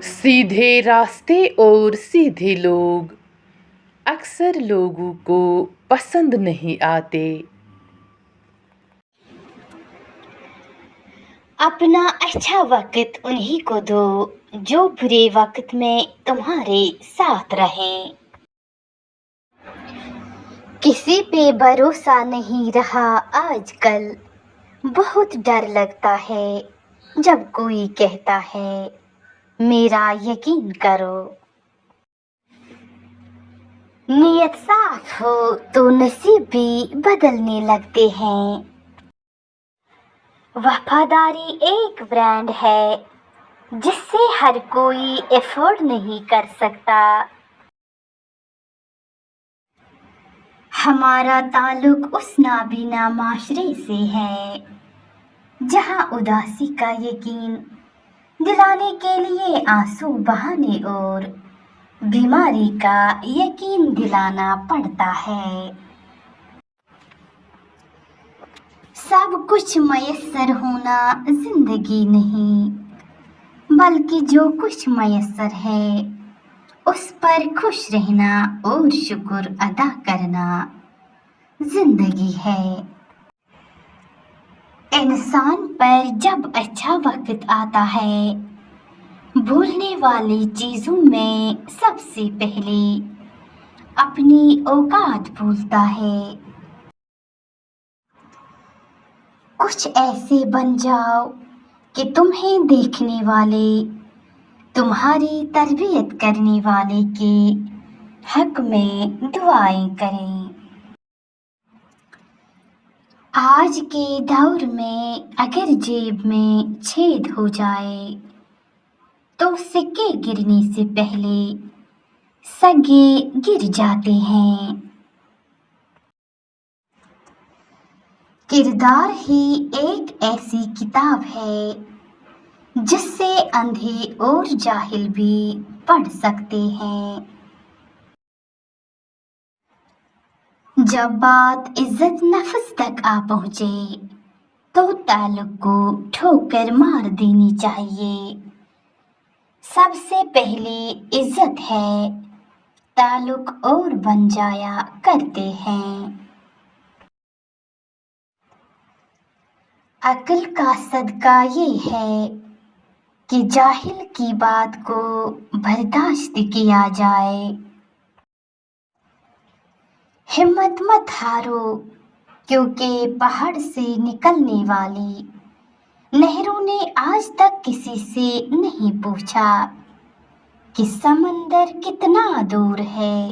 सीधे रास्ते और सीधे लोग अक्सर लोगों को पसंद नहीं आते। अपना अच्छा वक्त उन्हीं को दो जो बुरे वक्त में तुम्हारे साथ रहें। किसी पे भरोसा नहीं रहा आजकल, बहुत डर लगता है जब कोई कहता है मेरा यकीन करो। नीयत साफ हो तो नसीब भी बदलने लगते हैं। वफादारी एक ब्रांड है जिससे हर कोई अफोर्ड नहीं कर सकता। हमारा ताल्लुक उस नाबीना माशरे से है जहां उदासी का यकीन दिलाने के लिए आंसू बहाने और बीमारी का यकीन दिलाना पड़ता है। सब कुछ मयस्सर होना जिंदगी नहीं, बल्कि जो कुछ मयस्सर है उस पर खुश रहना और शुक्र अदा करना जिंदगी है। इंसान पर जब अच्छा वक्त आता है, भूलने वाली चीजों में सबसे पहले अपनी औकात भूलता है। कुछ ऐसे बन जाओ कि तुम्हें देखने वाले तुम्हारी तरबियत करने वाले के हक में दुआएं करें। आज के दौर में अगर जेब में छेद हो जाए तो सिक्के गिरने से पहले सगे गिर जाते हैं। किरदार ही एक ऐसी किताब है जिससे अंधे और जाहिल भी पढ़ सकते हैं। जब बात इज्जत नफ्स तक आ पहुंचे तो ताल्लुक को ठोकर मार देनी चाहिए। सबसे पहली इज्जत है, ताल्लुक और बन जाया करते हैं। अक्ल का सदका ये है कि जाहिल की बात को बर्दाश्त किया जाए। हिम्मत मत हारो, क्योंकि पहाड़ से निकलने वाली नहरों ने आज तक किसी से नहीं पूछा कि समंदर कितना दूर है।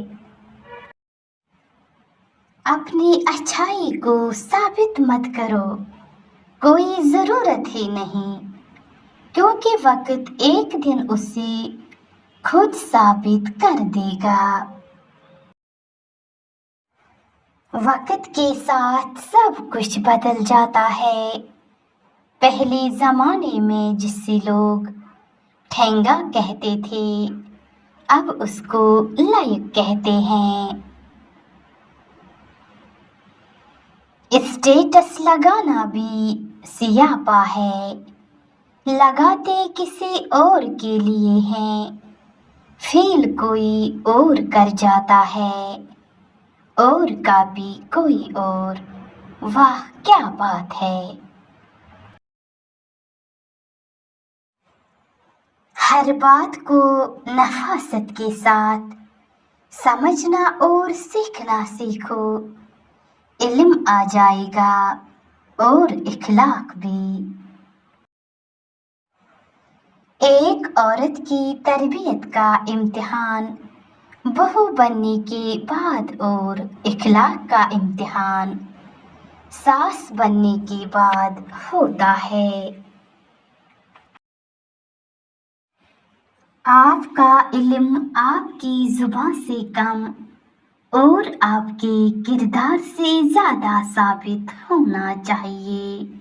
अपनी अच्छाई को साबित मत करो, कोई जरूरत ही नहीं, क्योंकि वक्त एक दिन उसे खुद साबित कर देगा। वक्त के साथ सब कुछ बदल जाता है। पहले जमाने में जिससे लोग ठेंगा कहते थे, अब उसको लायक कहते हैं। स्टेटस लगाना भी सियापा है, लगाते किसी और के लिए हैं, फील कोई और कर जाता है और का भी कोई और। वाह क्या बात है। हर बात को नफासत के साथ समझना और सीखना सीखो, इल्म आ जाएगा और इखलाक भी। एक औरत की तरबियत का इम्तिहान बहू बनने के बाद और इखलाक का इम्तिहान सास बनने के बाद होता है। आपका इल्म आपकी जुबान से कम और आपके किरदार से ज्यादा साबित होना चाहिए।